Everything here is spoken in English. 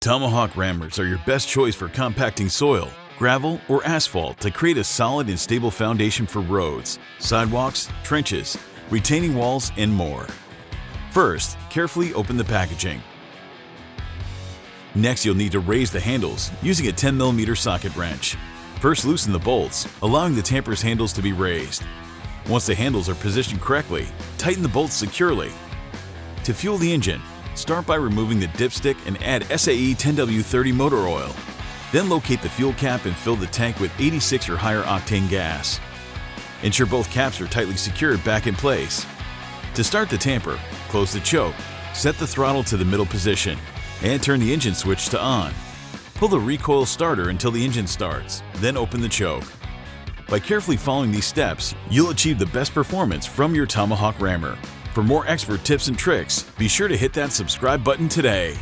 Tomahawk rammers are your best choice for compacting soil, gravel, or asphalt to create a solid and stable foundation for roads, sidewalks, trenches, retaining walls, and more. First, carefully open the packaging. Next, you'll need to raise the handles using a 10mm socket wrench. First, loosen the bolts, allowing the tamper's handles to be raised. Once the handles are positioned correctly, tighten the bolts securely. To fuel the engine, start by removing the dipstick and add SAE 10W30 motor oil. Then locate the fuel cap and fill the tank with 86 or higher octane gas. Ensure both caps are tightly secured back in place. To start the tamper, close the choke, set the throttle to the middle position, and turn the engine switch to on. Pull the recoil starter until the engine starts, then open the choke. By carefully following these steps, you'll achieve the best performance from your Tomahawk rammer. For more expert tips and tricks, be sure to hit that subscribe button today.